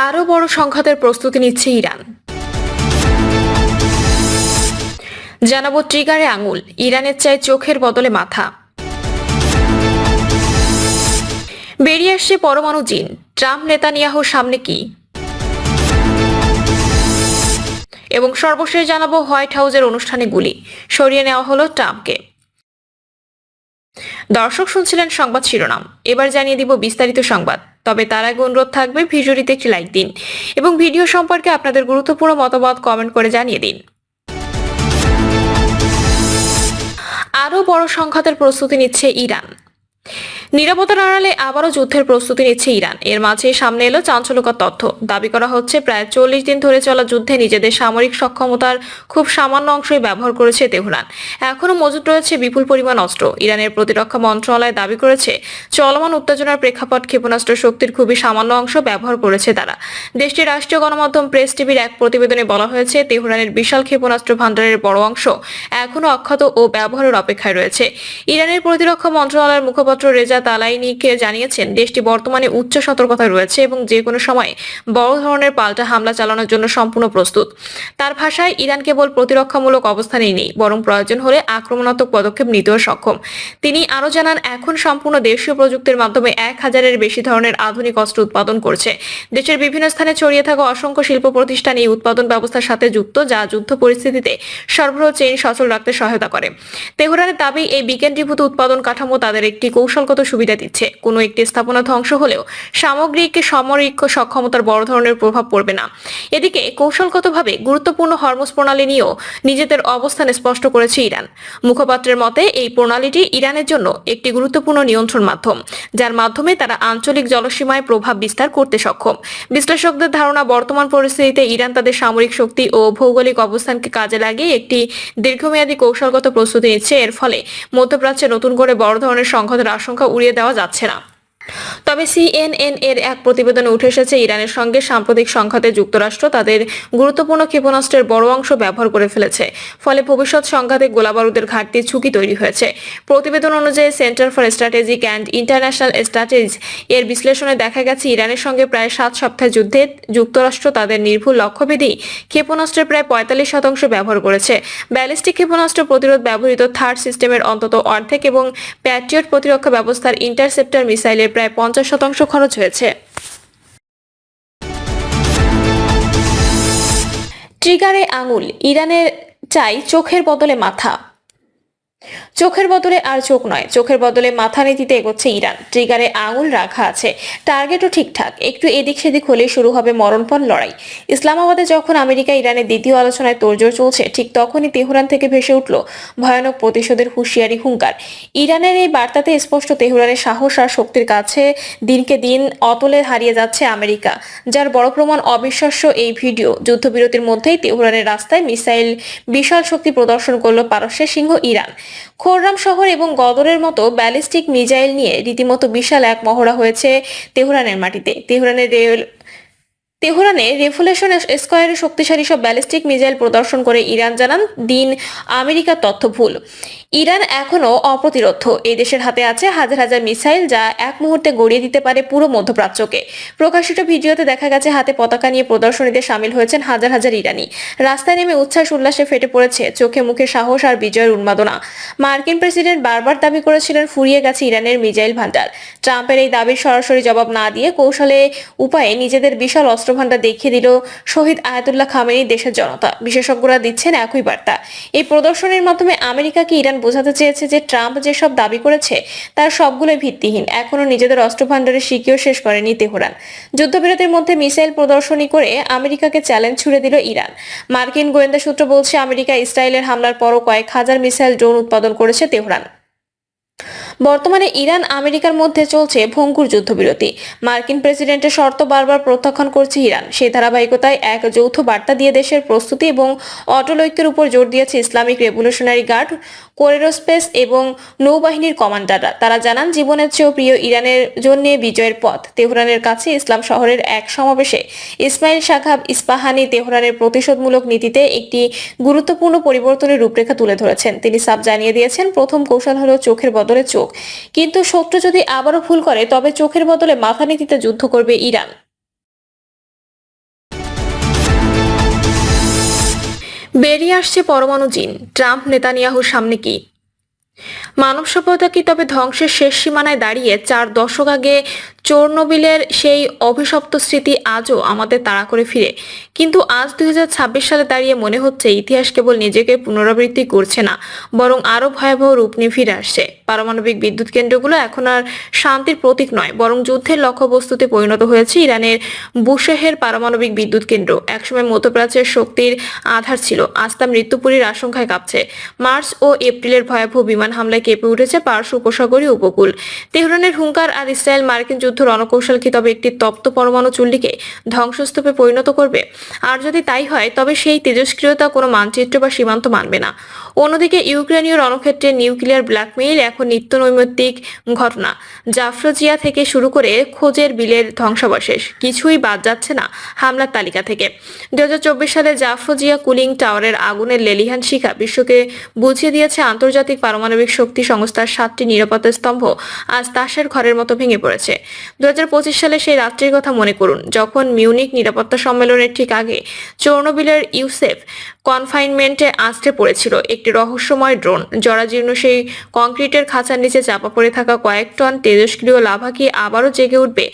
আরও বড় সংঘাতের প্রস্তুতি নিচ্ছে ইরান। জানাবো ট্রিগারে আঙুল, ইরানের চাই চোখের বদলে মাথা। বেরিয়ে আসছে পরমাণু জিন, ট্রাম্প নেতানিয়াহুর সামনে কি? এবং সর্বশেষ জানাবো হোয়াইট হাউসের অনুষ্ঠানে গুলি, সরিয়ে নেওয়া হলো ট্রাম্পকে। দর্শক শুনছিলেন সংবাদ শিরোনাম, এবার জানিয়ে দিব বিস্তারিত সংবাদ। তবে তার আগে অনুরোধ থাকবে ভিডিওটিতে একটি লাইক দিন এবং ভিডিও সম্পর্কে আপনাদের গুরুত্বপূর্ণ মতামত কমেন্ট করে জানিয়ে দিন। আরও বড় সংঘাতের প্রস্তুতি নিচ্ছে ইরান। নিরাপত্তার আড়ালে আবারও যুদ্ধের প্রস্তুতি নিচ্ছে ইরান। এর মাঝে সামনে এলো চাঞ্চল্যকর তথ্য। দাবি করা হচ্ছে প্রায় 40 দিন ধরে চলা যুদ্ধে নিজেদের সামরিক সক্ষমতার খুব সামান্য অংশই ব্যবহার করেছে তেহরান। এখনও মজুদ রয়েছে বিপুল পরিমাণ অস্ত্র। ইরানের প্রতিরক্ষা মন্ত্রণালয় দাবি করেছে চলমান উত্তেজনার প্রেক্ষাপট ক্ষেপণাস্ত্র শক্তির খুবই সামান্য অংশ ব্যবহার করেছে তারা। দেশটির রাষ্ট্রীয় গণমাধ্যম প্রেস টিভির এক প্রতিবেদনে বলা হয়েছে তেহরানের বিশাল ক্ষেপণাস্ত্র ভান্ডারের বড় অংশ এখনও অক্ষত ও ব্যবহারের অপেক্ষায় রয়েছে। ইরানের প্রতিরক্ষা মন্ত্রণালয়ের মুখপাত্র রেজা তালাইনিকে জানিয়েছেন দেশটি বর্তমানে উচ্চ সতর্কতায় রয়েছে এবং যে কোনো সময় বড় ধরনের পাল্টা হামলা চালানোর জন্য সম্পূর্ণ প্রস্তুত। তার ভাষায় ইরান কেবল প্রতিরক্ষামূলক অবস্থানেই নেই, বরং প্রয়োজন হলে আক্রমণাত্মক পদক্ষেপ নিতেও সক্ষম। তিনি আরও জানান এখন সম্পূর্ণ দেশীয় প্রযুক্তির মাধ্যমে 1000-এর বেশি ধরনের আধুনিক অস্ত্র উৎপাদন করছে। দেশের বিভিন্ন স্থানে ছড়িয়ে থাকা অসংখ্য শিল্প প্রতিষ্ঠান এই উৎপাদন ব্যবস্থার সাথে যুক্ত, যা যুদ্ধ পরিস্থিতিতে সরবরাহ চেইন সচল রাখতে সহায়তা করে। তেহরানের দাবি এই বিকেন্দ্রীভূত উৎপাদন কাঠামো তাদের একটি কৌশলগত সুবিধা দিচ্ছে। কোনো একটি স্থাপনা ধ্বংস হলেও সামগ্রিক সামরিক সক্ষমতার বড় ধরনের প্রভাব পড়বে না। এদিকে কৌশলগতভাবে গুরুত্বপূর্ণ হরমুজ প্রণালী নিয়েও নিজেদের অবস্থান স্পষ্ট করেছে ইরান। মুখপাত্রের মতে এই প্রণালীটি ইরানের জন্য একটি গুরুত্বপূর্ণ নিয়ন্ত্রণ মাধ্যম, যার মাধ্যমে তারা আঞ্চলিক জলসীমায় প্রভাব বিস্তার করতে সক্ষম। বিশ্লেষকদের ধারণা বর্তমান পরিস্থিতিতে ইরান তাদের সামরিক শক্তি ও ভৌগোলিক অবস্থানকে কাজে লাগিয়ে একটি দীর্ঘমেয়াদী কৌশলগত প্রস্তুতি নিচ্ছে। এর ফলে মধ্যপ্রাচ্যে নতুন করে বড় ধরনের সংঘাতের আশঙ্কা উড়িয়ে দেওয়া যাচ্ছে না। তবে সিএনএন এর এক প্রতিবেদনে উঠে এসেছে ইরানের সঙ্গে সাম্প্রতিক সংঘাতে যুক্তরাষ্ট্র তাদের গুরুত্বপূর্ণ ক্ষেপণাস্ত্রের বড় অংশ ব্যবহার করে ফেলেছে। ফলে ভবিষ্যৎ সংঘাতে গোলাবারুদের ঘাটতির ঝুঁকি তৈরি হয়েছে। প্রতিবেদন অনুযায়ী centre for strategic and international strategies এর বিশ্লেষণে দেখা গেছে ইরানের সঙ্গে প্রায় 7 সপ্তাহের যুদ্ধে যুক্তরাষ্ট্র তাদের নির্ভুল লক্ষ্যভেদী ক্ষেপণাস্ত্রের প্রায় 45% ব্যবহার করেছে। ব্যালিস্টিক ক্ষেপণাস্ত্র প্রতিরোধ ব্যবহৃত থার্ড সিস্টেমের অন্তত অর্ধেক এবং প্যাট্রিয়ট প্রতিরক্ষা ব্যবস্থার ইন্টারসেপ্টর মিসাইলের প্রায় 50% খরচ হয়েছে। ট্রিগারে আঙুল, ইরানের চাই চোখের বদলে মাথা। চোখের বদলে আর চোখ নয়, চোখের বদলে মাথা নীতিতে এগোচ্ছে ইরান। ট্রিগারে আঙুল রাখা আছে, টার্গেটও ঠিকঠাক, একটু এদিক সেদিক হলে শুরু হবে মরণপণ লড়াই। ইসলামাবাদে যখন আমেরিকা ইরানের দ্বিতীয় আলোচনায় তোড়জোড় চলছে, ঠিক তখনই তেহরান থেকে ভেসে উঠল ভয়ানক প্রতিশোধের হুঁশিয়ারি হুঙ্কার। ইরানের এই বার্তাতে স্পষ্ট তেহরানের সাহস আর শক্তির কাছে দিনকে দিন অতলে হারিয়ে যাচ্ছে আমেরিকা। যার বড় প্রমাণ অবিশ্বাস্য এই ভিডিও। যুদ্ধবিরতির মধ্যেই তেহরানের রাস্তায় মিসাইল বিশাল শক্তি প্রদর্শন করল পারস্যের সিংহ ইরান। খোররাম শহর এবং গদরের মতো ব্যালিস্টিক মিসাইল নিয়ে রীতিমতো বিশাল এক মহড়া হয়েছে তেহরানের মাটিতে। তেহরানে রেভলিউশন স্কোয়ারে শক্তিশালী সব ব্যালিস্টিক মিসাইল প্রদর্শন করে ইরান জানান দিন আমেরিকার তথ্য ভুল। ইরান এখনও অপ্রতিরোধ্য। এই দেশের হাতে আছে হাজার হাজার মিসাইল, যা এক মুহূর্তে গড়িয়ে দিতে পারে পুরো মধ্যপ্রাচ্যকে। প্রকাশিত ভিডিওতে দেখা গেছে হাতে পতাকা নিয়ে প্রদর্শনীতে সামিল হয়েছেন হাজার হাজার ইরানি। রাস্তায় নেমে উচ্ছ্বাস উল্লাসে ফেটে পড়েছে চোখে মুখে সাহস আর বিজয়ের উন্মাদনা। মার্কিন প্রেসিডেন্ট বারবার দাবি করেছিলেন ফুরিয়ে গেছে ইরানের মিসাইল ভান্ডার। ট্রাম্পের এই দাবির সরাসরি জবাব না দিয়ে কৌশলে উপায়ে নিজেদের বিশাল অস্ত্রভান্ডার দেখিয়ে দিল শহীদ আয়াতুল্লাহ খামেনি দেশের জনতা। বিশেষজ্ঞরা দিচ্ছেন একই বার্তা। এই প্রদর্শনীর মাধ্যমে আমেরিকাকে ইরান বোঝাতে চেয়েছে যে ট্রাম্প যেসব দাবি করেছে তার সবগুলোই ভিত্তিহীন। এখনো নিজেদের অস্ত্রভান্ডারের শিকিও শেষ করেনি তেহরান। যুদ্ধবিরতির মধ্যে মিসাইল প্রদর্শনী করে আমেরিকাকে চ্যালেঞ্জ ছুড়ে দিল ইরান। মার্কিন গোয়েন্দা সূত্র বলছে আমেরিকা ইসরায়েলের হামলার পরও কয়েক হাজার মিসাইল ড্রোন উৎপাদন করেছে তেহরান। বর্তমানে ইরান আমেরিকার মধ্যে চলছে ভঙ্গুর যুদ্ধবিরতি। মার্কিন প্রেসিডেন্টের শর্ত বারবার প্রত্যাখ্যান করছে ইরান। সেই ধারাবাহিকতায় এক যৌথ বার্তা দিয়ে দেশের প্রস্তুতি এবং অটল ঐক্যের উপর জোর দিয়েছে ইসলামিক রেভলিউশনারি গার্ড, কোরেরোস্পেস এবং নৌবাহিনীর কমান্ডাররা। তারা জানান জীবনের চেয়েও প্রিয় ইরানের জন্য বিজয়ের পথ। তেহরানের কাছে ইসলাম শহরের এক সমাবেশে ইসমাইল সাখাব ইস্পাহানি তেহরানের প্রতিশোধমূলক নীতিতে একটি গুরুত্বপূর্ণ পরিবর্তনের রূপরেখা তুলে ধরেছেন। তিনি সাফ জানিয়ে দিয়েছেন প্রথম কৌশল হলো চোখের বদলে চোখ, কিন্তু শত্রু যদি আবারও ভুল করে তবে চোখের বদলে মাথা নীতিতে যুদ্ধ করবে ইরান। বেরিয়ে আসছে পরমাণু জিন, ট্রাম্প নেতানিয়াহুর সামনে কি? মানব সভ্যতা কি তবে ধ্বংসের শেষ সীমানায় দাঁড়িয়ে? 4 দশক আগে চোরনোবিলের সেই অভিশপ্ত স্মৃতি আজও আমাদের তাড়া করে ফিরে, কিন্তু আজ 2026 সালে দাঁড়িয়ে মনে হচ্ছে ইতিহাস কেবল নিজেকে পুনরাবৃত্তি করছে না, বরং আরো ভয়াবহ রূপ নিয়ে ফিরে আসছে। পারমাণবিক বিদ্যুৎ কেন্দ্রগুলো এখন আর শান্তির প্রতীক নয়, বরং যুদ্ধের লক্ষ্যবস্তুতে পরিণত হয়েছে। ইরানের বুশেহের পারমাণবিক বিদ্যুৎ কেন্দ্র একসময় মধ্যপ্রাচ্যের শক্তির আধার ছিল, আজ তা মৃত্যুপুরীর আশঙ্কায় কাঁপছে। মার্চ ও এপ্রিলের ভয়াবহ বিমান হামলায় কেঁপে উঠেছে পারস্য উপসাগরীয় উপকূল। তেহরানের হুঙ্কার আর ইসরায়েল মার্কিন যুদ্ধ রণকৌশল কি তবে একটি তপ্ত পরমাণু চুল্লিকে ধ্বংসস্তূপে পরিণত করবে? আর যদি তাই হয়, তবে সেই তেজস্ক্রিয়তা কোনো মানচিত্র বা সীমান্ত মানবে না। অন্যদিকে ইউক্রেনীয় রণক্ষেত্রে নিউক্লিয়ার ব্ল্যাকমেইল এখন নিত্য নৈমিত্তিক ঘটনা। জাফরজিয়া থেকে শুরু করে খোঁজের বিলের ধ্বংসাবশেষ, কিছুই বাদ যাচ্ছে না হামলার তালিকা থেকে। 2024 সালে জাফরজিয়া কুলিং টাওয়ারের আগুনের লেলিহান শিখা বিশ্বকে বুঝিয়ে দিয়েছে আন্তর্জাতিক পারমাণবিক শক্তি সংস্থার 7টি নিরাপত্তা স্তম্ভ আজ তাসের ঘরের মতো ভেঙে পড়েছে। 2025 সালে সেই রাত্রির কথা মনে করুন, যখন মিউনিক নিরাপত্তা সম্মেলনের ঠিক আগে চোরনোবিলের ইউসেফ কনফাইনমেন্টে আছড়ে পড়েছিল একটি রহস্যময় ড্রোন। জরাজীর্ণ সেই কংক্রিটের খাঁচার নিচে চাপা পড়ে থাকা কয়েক টন তেজস্ক্রিয় লাভা কি আবারও জেগে উঠবে?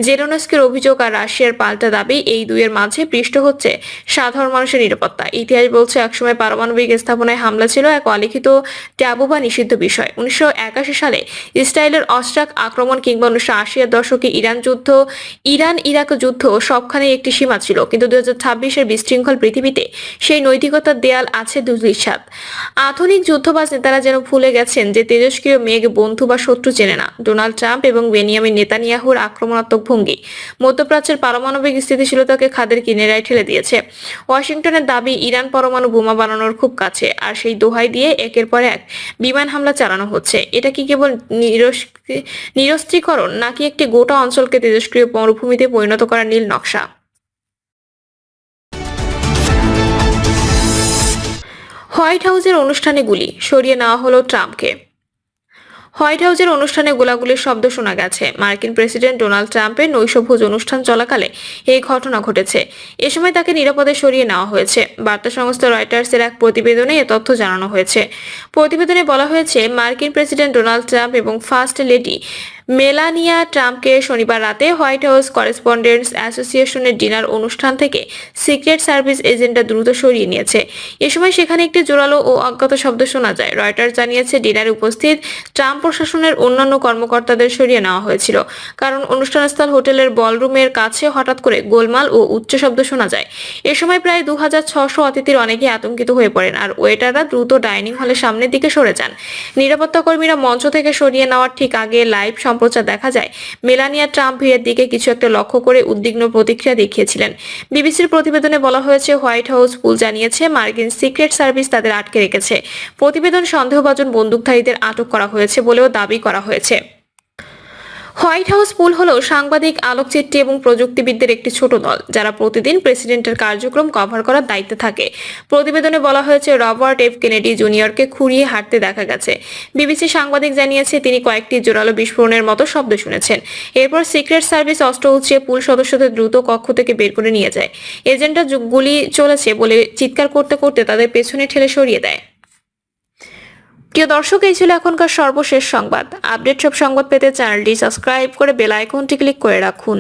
জেলেনস্কির অভিযোগ আর রাশিয়ার পাল্টা দাবি, এই দুইয়ের মাঝে পৃষ্ঠ হচ্ছে সাধারণ মানুষের নিরাপত্তা। ইতিহাস বলছে একসময় পারমাণবিক স্থাপনায় হামলা ছিল এক অলিখিত ট্যাবু বা নিষিদ্ধ বিষয়। 1981 সালে ইসরায়েলের অস্ট্রাক আক্রমণ কিংবা 1980-এর দশকে ইরান ইরাক যুদ্ধ, সবখানে একটি সীমা ছিল। কিন্তু 2026-এর বিশৃঙ্খল পৃথিবীতে সেই নৈতিকতার দেয়াল আছে দুলিশাত। আধুনিক যুদ্ধবাজ নেতারা যেন ভুলে গেছেন যে তেজস্ক্রিয় মেঘ বন্ধু বা শত্রু চেনে না। ডোনাল্ড ট্রাম্প এবং বেনিয়ামিন নেতানিয়াহুর আক্রমণাত্মক ভঙ্গি মধ্যপ্রাচ্যের পারমাণবিক স্থিতিশীলতাকে খাদের কিনারায় ঠেলে দিয়েছে। ওয়াশিংটনের দাবি ইরান পরমাণু বোমা বানানোর খুব কাছে, আর সেই দোহাই দিয়ে একের পর এক বিমান হামলা চালানো হচ্ছে। এটা কি কেবল নিরস্ত্রীকরণ, নাকি একটি গোটা অঞ্চলকে তেজস্ক্রিয় মরুভূমিতে পরিণত করার নীল নকশা? হোয়াইট হাউসের অনুষ্ঠানে গুলি, সরিয়ে নেওয়া হলো ট্রাম্পকে। হোয়াইট হাউসের অনুষ্ঠানে গোলাগুলির শব্দ শোনা গেছে। মার্কিন প্রেসিডেন্ট ডোনাল্ড ট্রাম্পের নৈশভোজ অনুষ্ঠান চলাকালে এই ঘটনা ঘটেছে। এ সময় তাকে নিরাপদে সরিয়ে নেওয়া হয়েছে। বার্তা সংস্থা রয়টার্সের এক প্রতিবেদনে এ তথ্য জানানো হয়েছে। প্রতিবেদনে বলা হয়েছে, মার্কিন প্রেসিডেন্ট ডোনাল্ড ট্রাম্প এবং ফার্স্ট লেডি মেলানিয়া ট্রাম্পকে শনিবার রাতে হোয়াইট হাউস করেসপন্ডেন্টস অ্যাসোসিয়েশনের ডিনার অনুষ্ঠান থেকে সিক্রেট সার্ভিস এজেন্টরা দ্রুত সরিয়ে নিয়েছে। এ সময় সেখানে একটি জোরালো ও অজ্ঞাত শব্দ শোনা যায়। রয়টার্স জানিয়েছে, ডিনারে উপস্থিত ট্রাম্প প্রশাসনের অন্যান্য কর্মকর্তাদের সরিয়ে নেওয়া হয়েছিল, কারণ অনুষ্ঠানস্থল হোটেলের বলরুমের কাছে হঠাৎ করে গোলমাল ও উচ্চ শব্দ শোনা যায়। এ সময় প্রায় 2600 অতিথির অনেকেই আতঙ্কিত হয়ে পড়েন, আর ওয়েটাররা দ্রুত ডাইনিং হলের সামনের দিকে সরে যান। নিরাপত্তা কর্মীরা মঞ্চ থেকে সরিয়ে নেওয়ার ঠিক আগে লাইভ সম্প্রচার দেখা যায় মেলানিয়া ট্রাম্প ভিড়ের দিকে কিছু একটা লক্ষ্য করে উদ্বিগ্ন প্রতিক্রিয়া দেখিয়েছিলেন। বিবিসির প্রতিবেদনে বলা হয়েছে, হোয়াইট হাউস পুল জানিয়েছে মার্কিন সিক্রেট সার্ভিস তাদের আটকে রেখেছে। প্রতিবেদন সন্দেহভাজন বন্দুকধারীদের আটক করা হয়েছে বলেও দাবি করা হয়েছে। হোয়াইট হাউস পুল হলো সাংবাদিক, আলোকচিত্রী এবং প্রযুক্তিবিদদের একটি ছোট দল, যারা প্রতিদিন প্রেসিডেন্টের কার্যক্রম কভার করার দায়িত্বে থাকে। প্রতিবেদনে বলা হয়েছে, রবার্ট এফ কেনেডি জুনিয়রকে খুঁড়িয়ে হাঁটতে দেখা গেছে। বিবিসি সাংবাদিক জানিয়েছে, তিনি কয়েকটি জোরালো বিস্ফোরণের মতো শব্দ শুনেছেন। এরপর সিক্রেট সার্ভিস অস্ত্র উঁচিয়ে পুল সদস্যদের দ্রুত কক্ষ থেকে বের করে নিয়ে যায়। এজেন্টরা গুলি চলেছে বলে চিৎকার করতে করতে তাদের পেছনে ঠেলে সরিয়ে দেয়। প্রিয় দর্শক, এই ছিল এখনকার সর্বশেষ সংবাদ। আপডেট সব সংবাদ পেতে চ্যানেলটি সাবস্ক্রাইব করে বেল আইকনটি ক্লিক করে রাখুন।